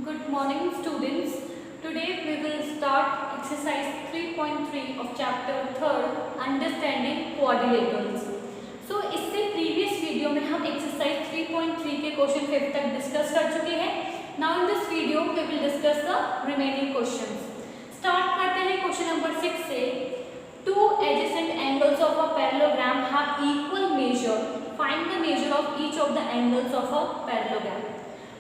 Good morning students. Today we will start exercise 3.3 of chapter 3rd Understanding Quadrilaterals. So इससे previous video में हम exercise 3.3 के question 5 तक discuss कर चुके हैं. Now in this video we will discuss the remaining questions. Start करते हैं question number 6 से. Two adjacent angles of a parallelogram have equal measure. Find the measure of each of the angles of a parallelogram.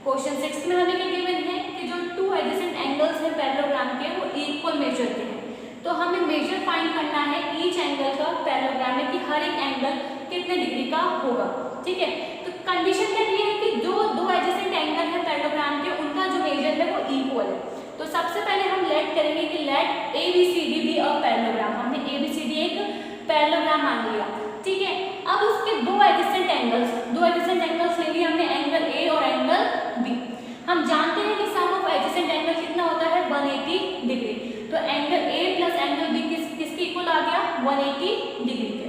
Question 6 में हमें क्या given है कि जो two adjacent angles हैं पैरेललोग्राम के वो इक्वल मेजर के हैं. तो हमें मेजर फाइंड करना है ईच एंगल का पैरेललोग्राम में कि हर एक एंगल कितने डिग्री का होगा. ठीक है, तो कंडीशन क्या दी है कि जो दो एडजेसेंट एंगल है पैरेललोग्राम के उनका जो मेजर है वो इक्वल है. तो सबसे पहले हम लेट करेंगे कि let ABCD be a parallelogram. हमने ABCD एक पैरेललोग्राम मान लिया. ठीक है, अब उसके दो एडजेसेंट एंगल्स ले लिए हमने, एंगल A और एंगल B. हम जानते हैं कि सम ऑफ एडजेसेंट एंगल कितना होता है 180 डिग्री. तो angle A plus angle B किसके इक्वल आ गया 180 डिग्री के.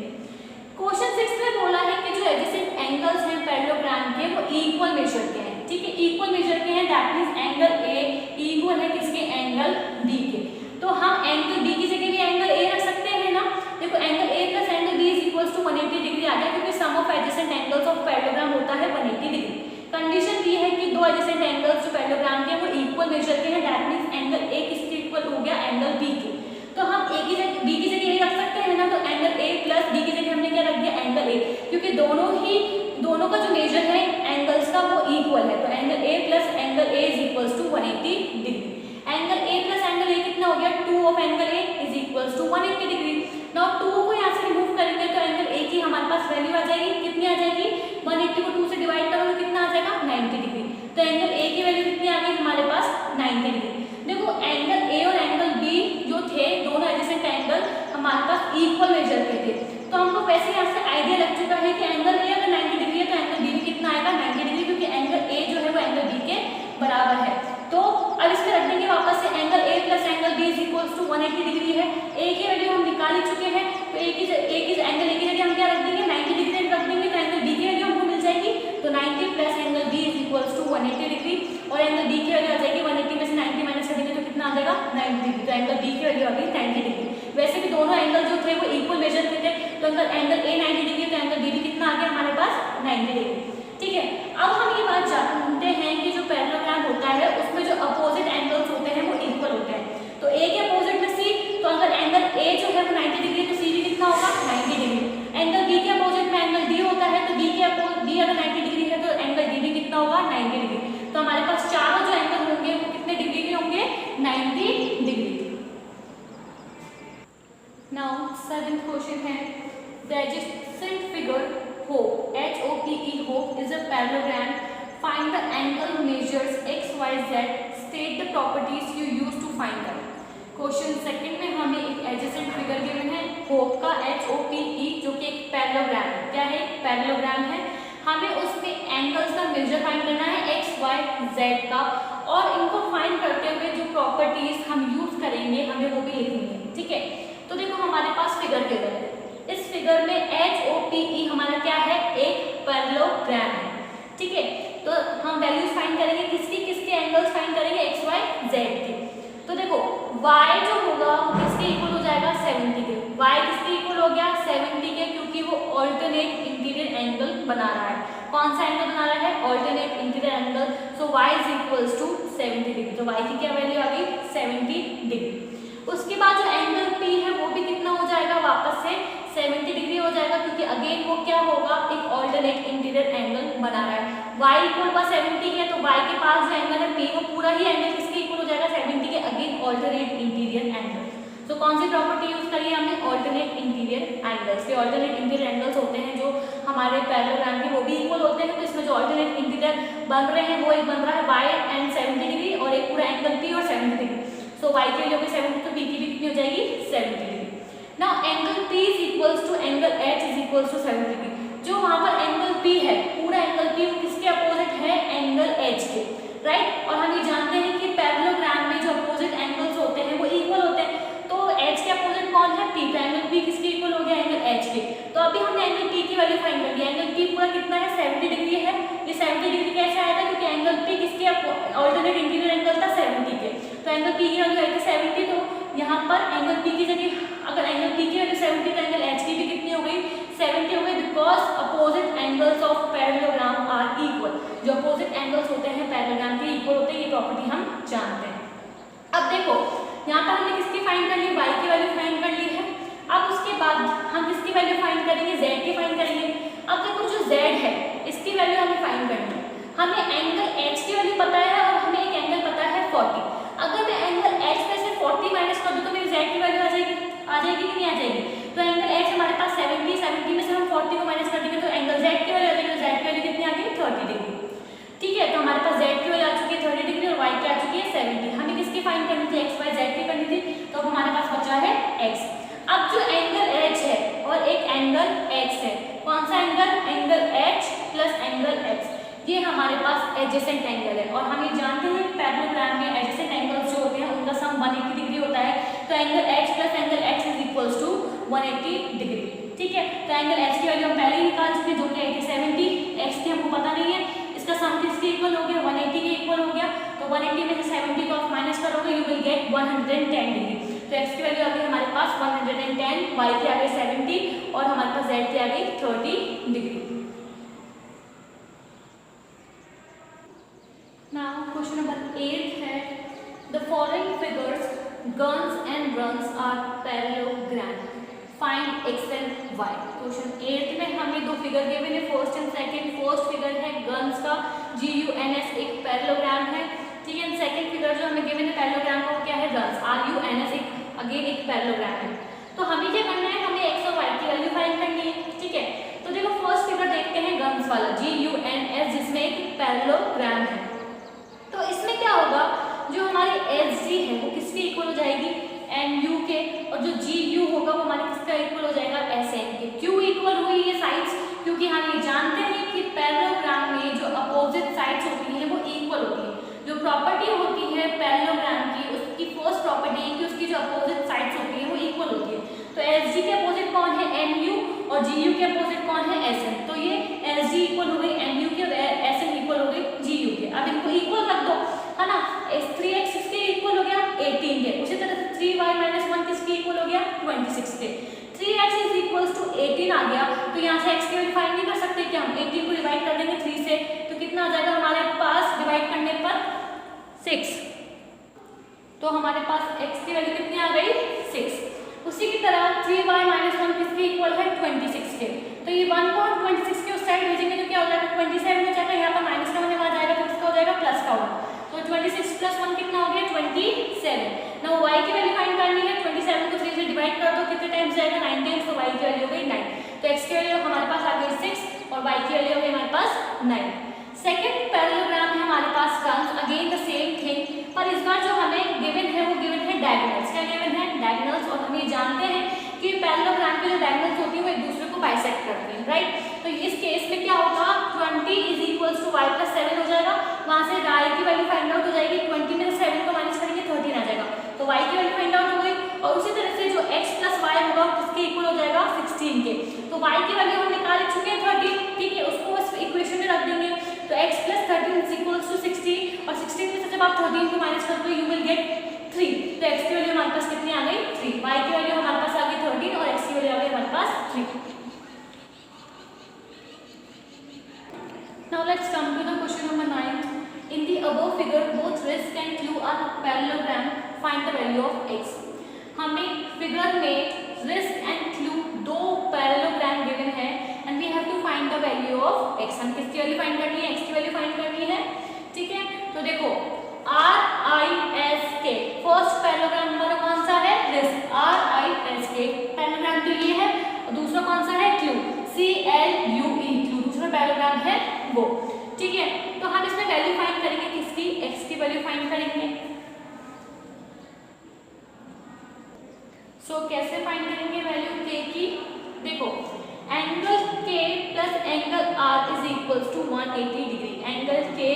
क्वेश्चन 6 में बोला है कि जो एडजेसेंट एंगल्स हैं पैरेललोग्राम के वो इक्वल मेजर के हैं. ठीक है, इक्वल मेजर के हैं, that means angle A equal है किसके एंगल B के. तो हम एंगल B की जगह भी एंगल A रख सकते हैं ना. देखो angle A plus angle B is equals to 180 degree आ गया क्योंकि sum of adjacent angles of parallelogram होता है 180 डिग्री. कंडीशन दी है कि दो एडजेसेंट एंगल्स जो पैरेललोग्राम के वो इक्वल मेजर के हैं, दैट मींस एंगल A किसके इक्वल हो गया एंगल B के. तो हम A की जगह B की जगह A रख सकते हैं ना. तो एंगल A प्लस B की जगह हमने क्या रख दिया एंगल A, क्योंकि दोनों का जो मेजर है एंगल्स का वो इक्वल है. तो angle A plus angle A is equals to 180 degree. Angle A plus angle A कितना हो गया 2 of angle A is equals to 180 degree. Now 2 को यहाँ से रिमूव करेंगे तो एंगल A की हमारे पास वैल्यू आ जाएगी, कितनी आ जाएगी 180 को 2 से डिवाइड करोगे कितना आ जाएगा 90 डिग्री. तो एंगल A की वैल्यू कितनी आ गई हमारे पास 90 डिग्री. देखो एंगल A और एंगल B जो थे दोनों एडजेसेंट एंगल हमारे पास इक्वल मेजर के थे. तो हमको वैसे यहाँ से आइडिया लग चुका है कि एंगल A अगर 90 डिग्री है तो एंगल B भी कितना आएगा 90 डिग्री, क्योंकि एंगल A जो है वो एंगल B के बराबर है. तो अब इसमें रख देंगे वापस से angle A plus angle B is equals to 180 degree है. A की वैल्यू हम निकाल ही चुके हैं. तो एंगल A की जगह हम क्या रख देंगे 90 डिग्री रख देंगे. तो एंगल B की वैल्यू हमको मिल जाएगी. तो 90 plus angle B is equals to 180 degree और एंगल B की वैल्यू आ जाएगी 180 में से 90 माइनस करेंगे तो कितना आ जाएगा 90 डिग्री. तो एंगल B की वैल्यू आ गई 90 डिग्री. वैसे भी दोनों एंगल जो थे वो इक्वल मेजर के थे, तो अगर एंगल A 90 डिग्री तो एंगल B भी कितना आ गया हमारे पास 90 डिग्री. ठीक है, अब हम ये बात जानते हैं कि जो पैरेललोग्राम होता है उसमें जो अपोजिट एंगल्स होते हैं वो इक्वल होते हैं. तो A के अपोजिट में C, तो अगर एंगल A जो है वो 90 डिग्री तो C भी कितना होगा 90 डिग्री. एंगल B के अपोजिट में एंगल D होता है, तो D अगर 90 डिग्री है तो एंगल D भी कितना होगा 90 डिग्री. तो हमारे पास चारों जो एंगल होंगे वो कितने डिग्री के होंगे 90 डिग्री. नाउ 7th क्वेश्चन है the adjacent figure HOPE HOPE is a parallelogram. Find the angle measures x, y, z. State the properties you use to find them. Question 2 में हमें एक एडजेसेंट फिगर गिवन है HOPE का HOPE जो कि एक parallelogram है. क्या है? एक पैरेललोग्राम है. हमें उसमें एंगल्स का मेजर फाइंड करना है x, y, z का, और इनको फाइंड करते हुए जो प्रॉपर्टीज हम यूज करेंगे हमें वो भी लिखनी है. ठीक है, तो देखो हमारे पास फिगर गिवन है. इस फिगर में HOPE हमारा क्या है एक पैरेललोग्राम है. ठीक है, तो हम वैल्यूज फाइंड करेंगे किसके एंगल्स फाइंड करेंगे x, y, z के. तो देखो y जो होगा वो किसके इक्वल हो जाएगा 70 के. y किसके इक्वल हो गया 70 के, क्योंकि वो ऑल्टरनेट इंटीरियर एंगल बना रहा है. कौन सा एंगल बना रहा है alternate interior angle. So y is equals to 70 degree. तो y की क्या वैल्यू आ गई 70 डिग्री. उसके बाद जो एंगल P है वो भी कितना हो जाएगा वापस से 70 डिग्री हो जाएगा, क्योंकि अगेन वो क्या होगा एक ऑल्टरनेट इंटीरियर एंगल बना रहा है. y इक्वल हुआ 70 है, तो y के पास जो एंगल है P वो पूरा ही एंगल किसके इक्वल हो जाएगा 70 के, अगेन ऑल्टरनेट इंटीरियर एंगल. तो कौन सी प्रॉपर्टी यूज करी है हमने ऑल्टरनेट इंटीरियर एंगल्स के. ऑल्टरनेट इंटीरियर एंगल्स होते हैं जो हमारे पैरेललोग्राम के वो भी इक्वल होते हैं. तो इसमें जो ऑल्टरनेट इंटीरियर बन रहे हैं वो एक बन रहा है y एंड 70 डिग्री और एक पूरा एंगल P और 70 डिग्री. सो y की वैल्यू 70 तो P की भी कितनी हो जाएगी 70 degree. Now angle P is equals to angle H is equals to 70 degree. जो वहां पर एंगल P है पूरा एंगल P वो किसके अपोजिट है एंगल H के, राइट. और हम ये जानते हैं कि पैरेललोग्राम में जो अपोजिट एंगल्स होते हैं वो इक्वल होते हैं. तो H के अपोजिट कौन है P. तो एंगल P किसके इक्वल हो गया एंगल H के. तो अभी हमने एंगल P की वैल्यू फाइंड कर ली. एंगल P पूरा कितना है 70 डिग्री है. ये 70 डिग्री कैसे आया था, क्योंकि एंगल P किसके ऑल्टरनेट इंटीरियर एंगल था 70 के, तो एंगल पी की वैल्यू आई थी 70, तो यहाँ पर एंगल पी की जगह अगर एंगल पी की वैल्यू 70 तो एंगल एच की भी कितनी हो गई 70 हो गई, because opposite angles of parallelogram are equal. जो अपोजिट एंगल्स होते हैं पैरेललोग्राम के इक्वल होते हैं, ये प्रॉपर्टी हम जानते हैं। अब देखो यहाँ पर हमने किसकी फाइंड कर ली, y की वैल्यू फाइंड कर ली है। अब उसके बाद हम किसकी वैल्यू फाइंड करेंगे, z की फाइंड करेंगे। अब देखो जो z है इसकी वैल्यू हमें फाइंड करनी है। हमें एंगल h की वैल्यू पता है और हमें एक एंगल पता है 40। अगर मैं एंगल h में से 40 माइनस कर दूं तो मेरी z की वैल्यू आ जाएगी कि नहीं आ जाएगी। तो एंगल h हमारे पास 70 में से हम 40 को माइनस कर देंगे तो एंगल z की वैल्यू आ जाएगी। z की वैल्यू कितनी आ गई 30 डिग्री। ठीक है, तो हमारे पास z की वैल्यू आ चुकी है 30 डिग्री और y की आ चुकी है 70। हमें किसकी फाइंड करनी थी, x y z की करनी थी, तो अब हमारे पास बचा है x। अब जो एंगल h है और एक एंगल x है, कौन सा angle, angle h plus angle x, ये हमारे पास एडजेसेंट एंगल है। और हम ये जानते हैं पैरेललोग्राम में एडजेसेंट एंगल्स जो होते हैं उनका सम 180 डिग्री होता है। तो angle h plus angle x is equals to 180 degree. ठीक है, तो एंगल h की वैल्यू हम पहले ही निकाल चुके हैं जो कि आई थी 70, x की हमको पता नहीं है, इसका सम किसके इक्वल हो गया 180 के इक्वल हो गया। तो 180 में से 70 को आप माइनस करोगे यू विल गेट 110 डिग्री। तो x की वैल्यू आ गई हमारे पास 110, y की आ गई 70 और हमारे पास z की आ गई 30 डिग्री। नाउ क्वेश्चन नंबर 8 है the following figures guns and runs are parallelogram, find x and y। Question 8 में हमें दो फिगर गिवन है, first and second. First figure है गन्स का GUNS एक पैरेललोग्राम है। ठीक है, सेकंड फिगर जो हमें गिवन है पैरेललोग्राम का वो क्या है, रन्स RUNS एक अगेन एक पैरेललोग्राम है। तो हमें क्या करना है, हमें x और y की वैल्यू फाइंड करनी है। ठीक है, तो देखो फर्स्ट फिगर देखते हैं गन्स वाला GUNS जिसमें एक पैरेललोग्राम है। तो इसमें क्या होगा, जो हमारी SG है वो किसके इक्वल हो जाएगी, NU के, और जो GU होगा वो हमारे किसका इक्वल हो जाएगा, SN के। क्यों इक्वल हुई ये साइड्स, क्योंकि हम ये जानते हैं कि पैरेललोग्राम में जो अपोजिट साइड्स होती हैं वो इक्वल होती है। जो प्रॉपर्टी होती है पैरेललोग्राम की, उसकी फर्स्ट प्रॉपर्टी है कि उसकी जो अपोजिट साइड्स होती है वो इक्वल होती है। तो SG के अपोजिट कौन है, NU, और GU के अपोजिट कौन है, SN। तो ये SG इक्वल हो गई NU के और SN इक्वल हो गई GU के। अब इनको इक्वल रख दो, है ना, 3x किसके इक्वल हो गया 18 के। उसी तरह से 3y माइनस 1 किसके इक्वल हो गया 26 के। 3x इज इक्वल्स टू 18 आ गया, तो यहाँ से x की वैल्यू फाइंड नहीं कर सकते क्या, हम 18 को डिवाइड कर देंगे 3 से, तो कितना आ जाएगा हमारे पास डिवाइड करने पर 6। तो हमारे पास x की वैल्यू कितनी आ गई 6। उसी की तरह 3y माइनस 1 किसके इक्वल है 26 के। तो ये 1 को हम 26 के उस साइड भेजेंगे तो क्या हो जाएगा 27 हो जाएगा, यहाँ पर माइनस का होने आ जाएगा तो किसका हो जाएगा प्लस का होगा। तो 26 प्लस 1 कितना हो गया 27। नाउ y की वैल्यू फाइंड करनी है, 27 को 3 से डिवाइड कर दो, कितने टाइम्स जाएगा 9 टाइम्स, तो y की वैल्यू हो गई 9। तो x की वैल्यू हमारे पास आ गई 6 और y की वैल्यू हो गई हमारे पास 9। सेकंड पैरेललोग्राम है हमारे पास terms, again the same thing, पर इस बार जो हमें गिवन है वो गिवन है डायगोनल्स। क्या गिवन है, डायगोनल्स। और हम ये जानते हैं कि पैरेललोग्राम के जो डायगोनल्स होती है वो एक दूसरे को बाइसेक्ट करते हैं, राइट। तो इस केस में क्या होगा 20 is equals to y plus 7 हो जाएगा। वहां से y की वैल्यू फाइंड आउट हो जाएगी, 20 में से 7 को माइनस करेंगे 13 आ जाएगा, तो y की वैल्यू फाइंड आउट हो गई। और उसी तरह से जो x प्लस y होगा उसके इक्वल हो जाएगा 16 के। तो y की वैल्यू हम निकाल चुके हैं 13, ठीक है, उसको बस इक्वेशन में रख देंगे। तो x plus 13 is equals to 16 और 16 में से जब आप 13 को माइनस कर दो यू विल गेट 3। तो x की वैल्यू हमारे पास कितनी आ गई 3, y की वैल्यू हमारे पास आ गई 13 और x की वैल्यू आ गई हमारे पास 3। Now let's come to the question number 9. In the above figure, both wrist and clue are parallelogram. Find the value of x. हमें फिगर में wrist and clue दो पैरेललोग्राम गिवन है and we have to find the value of x. हम किसकी value find करनी है, x की value find करनी है, ठीक है। तो देखो RISK फर्स्ट पैरेललोग्राम हमारा कौन सा है, wrist। RISK पैरेललोग्राम तो ये है और दूसरा कौन सा है clue, CLUE clue दूसरा पैरेललोग्राम है वो, ठीक है। तो हम इसमें वैल्यू फाइंड करेंगे किसकी, x की वैल्यू फाइंड करेंगे। सो कैसे फाइंड करेंगे वैल्यू k की, देखो angle k plus angle r is equals to 180 degree. Angle k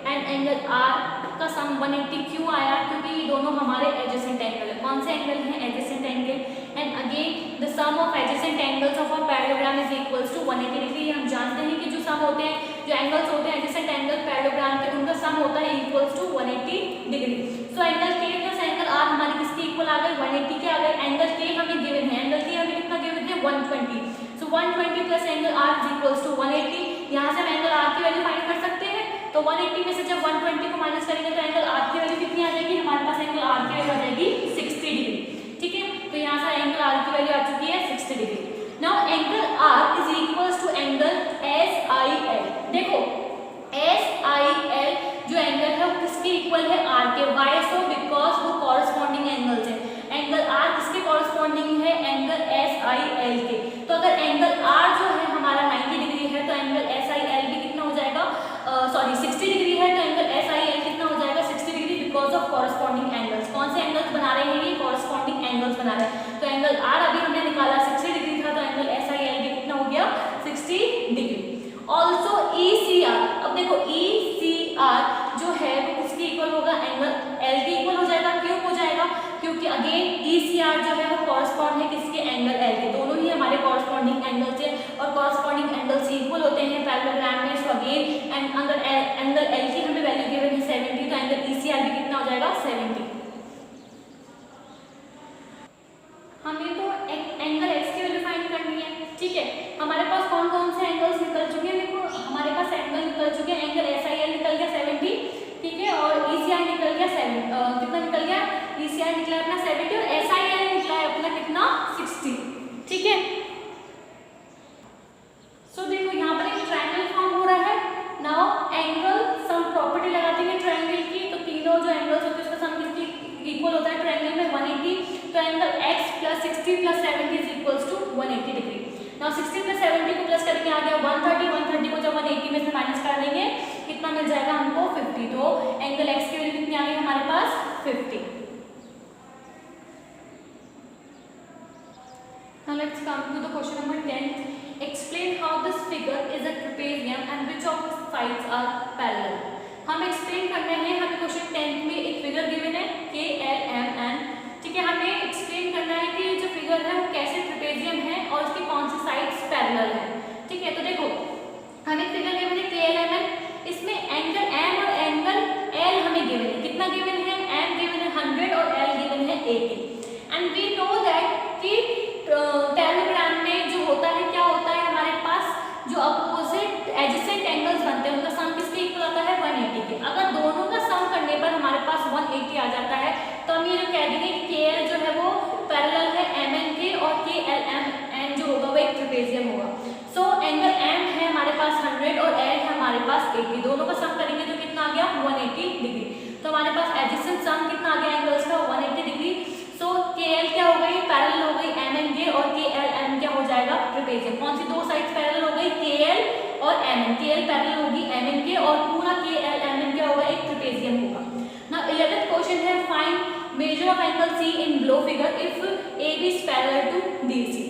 and angle r का सम 180 क्यों आया, क्योंकि ये दोनों हमारे एडजेसेंट एंगल है। कौन से एंगल हैं, adjacent angle. And again the sum of adjacent angles of a parallelogram is equals to 180 degree. हम जानते हैं कि जो सम होते हैं, जो एंगल्स होते हैं एडजेसेंट एंगल पैरेललोग्राम के, उनका सम होता है equals to 180 degree. So angle K plus angle R हमारे किसके इक्वल आ गए, 180 के आ गए। एंगल के हमें गिवन है, एंगल के हमें कितना गिवन है, 120। So 120 plus angle R is equals to 180। यहाँ से हम एंगल आर की वैल्यू फाइंड कर सकते हैं। तो 180 में से जब 120 को माइनस करेंगे तो एंगल आर की वैल्यू कितनी आ जाएगी, हमारे पास एंगल आर की वैल्यू आ जाएगी 60 डिग्री। ठीक है, तो यहाँ से एंगल आर की वैल्यू आ चुकी है 60 degree. Now angle R is equals to angle S I L. देखो एस आई एल जो एंगल है वो किसके इक्वल है, आर के। वाई सो, बिकॉज वो कॉरस्पॉन्डिंग एंगल्स है। एंगल आर किसके कॉरस्पॉन्डिंग है, एंगल एस आई एल के। तो अगर एंगल आर जो है हमारा 90 डिग्री है तो एंगल एस आई एल भी कितना हो जाएगा, सॉरी 60 डिग्री है तो एंगल एस आई एल कितना हो जाएगा, 60 degree, because of corresponding angles. कौन से एंगल्स बना रहे हैं, ये कॉरस्पॉन्डिंग एंगल्स बना रहे हैं। तो एंगल आर अभी हमने निकाला 60 डिग्री था, तो एंगल एस आई एल भी कितना हो गया, 60 डिग्री। ऑल्सो ई सी आर, अब देखो ई सी आर जो है वो किसके इक्वल होगा, एंगल एल के इक्वल हो जाएगा। क्यों हो जाएगा, क्योंकि अगेन ई सी आर जो है वो कॉरस्पॉन्ड है किसके, एंगल एल के। दोनों ही हमारे कॉरस्पॉन्डिंग एंगल्स है और कॉरस्पॉन्डिंग एंगल्स इक्वल होते हैं पैरेललोग्राम में। सो अगेन अगर एंगल एल की हमें वैल्यू गिवन है 70, तो एंगल ई सी आर भी कितना हो जाएगा, 70। हमें तो एंगल एक्स की वैल्यू फाइंड करनी है। ठीक है, हमारे पास कौन कौन से एंगल्स निकल चुके हैं, देखो हमारे पास एंगल निकल चुके हैं। एंगल एस आई एल निकल गया 70, ठीक है, और ई सी आर निकल गया 7, कितना निकल गया, ई सी आर निकला अपना 70 और एस आई एल निकला है अपना कितना, 60। ठीक है, सो देखो यहाँ पर एक ट्रायंगल फॉर्म हो रहा है। नाउ एंगल सम प्रॉपर्टी लगाते हैं ट्रायंगल की, तो तीनों जो एंगल्स होते हैं उसका सम किसके इक्वल होता है, ट्रायंगल में 180। तो angle x plus 60 plus 70 is equals to 180 degree. Now 60 plus 70 को प्लस करके आ गया 130, 130 को जब 180 में से माइनस कर देंगे कितना मिल जाएगा हमको, 50। तो एंगल x की वैल्यू कितनी आ गई हमारे पास, 50। Now let's come to the question number 10. Explain how this figure is a trapezium and which of its sides are parallel. हम एक्सप्लेन कर रहे हैं, हमें क्वेश्चन 10 में एक फिगर गिवन है के एल एम एन। ठीक है, हमें एक्सप्लेन करना है कि जो फिगर है वो कैसे ट्रेपेजियम है और उसकी कौन सी साइड्स पैरेलल है। ठीक है, तो देखो हमें फिगर गिवन है के एल एम एन, इसमें एंगल एम और एंगल एल हमें गिवन है। कितना गिवन है, एम गिवन है 100 और एल गिवन है 80। एंड वी नो दैट कि पैरेललोग्राम में जो होता है क्या होता है, हमारे पास जो अपोजिट एडजेसेंट एंगल्स बनते हैं उनका सम किसके इक्वल आता है, 180 के। अगर दोनों का सम करने पर हमारे पास 180 आ जाता है तो हम ये जो कह देंगे कि के एल जो है वो पैरेलल है एम एन के और के एल एम एन जो होगा वो एक ट्रेपेजियम होगा। सो एंगल एम है हमारे पास 100 और एल है हमारे पास 80, दोनों का सम करेंगे तो कितना आ गया, 180 डिग्री। तो हमारे पास एडजेसेंट सम कितना आ गया एंगल्स का, 180 डिग्री। सो के एल क्या हो गई, पैरेलल हो गई एम एन के, और के एल एम क्या हो जाएगा, ट्रेपेजियम। कौन सी दो साइड्स पैरेलल हो गई, के एल और एम एन। के एल पैरेलल होगी एम एन के और पूरा के एल एम एन क्या होगा, एक ट्रेपेजियम होगा। नाउ 11th क्वेश्चन है find measure of angle C in below figure if A B is parallel to D C.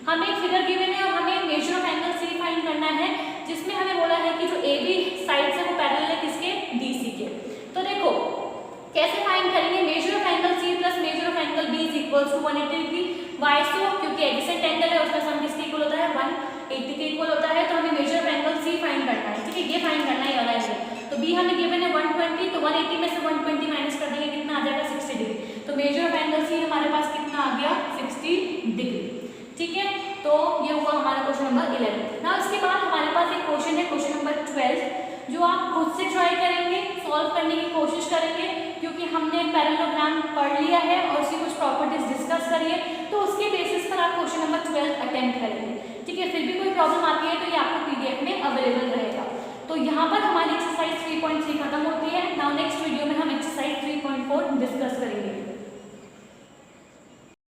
हमें एक फिगर गिवन है और हमें measure of angle C find करना है, जिसमें हमें बोला है कि जो ए बी साइड है वो पैरेलल है किसके, डी सी के। तो देखो कैसे फाइंड करेंगे, measure of angle C plus measure of angle B is equals to 180 degree. Why so, क्योंकि एडजेसेंट एंगल है उसका सम किसके इक्वल होता है, 180 के इक्वल होता है। तो हमें measure of angle C find करना है। ठीक है, ये फाइंड करना है वाला एंगल। तो बी हमें गिवन है 120, तो 180 में से 120 माइनस कर देंगे कितना आ जाएगा, 60 डिग्री। तो मेजर ऑफ एंगल सी हमारे पास कितना आ गया, 60 डिग्री। ठीक है, तो ये हुआ हमारा क्वेश्चन नंबर 11। ना इसके बाद हमारे पास एक क्वेश्चन है क्वेश्चन नंबर 12, जो आप खुद से ट्राई करेंगे, सॉल्व करने की कोशिश करेंगे, क्योंकि हमने पैरेललोग्राम पढ़ लिया है और उसकी कुछ प्रॉपर्टीज डिस्कस करी है, तो उसके बेसिस पर आप क्वेश्चन नंबर 12 अटेम्प्ट करेंगे। ठीक है, फिर भी कोई प्रॉब्लम आती है तो ये आपको पीडीएफ में अवेलेबल रहेगा। तो यहाँ पर हमारी एक्सरसाइज 3.3 खत्म होती है।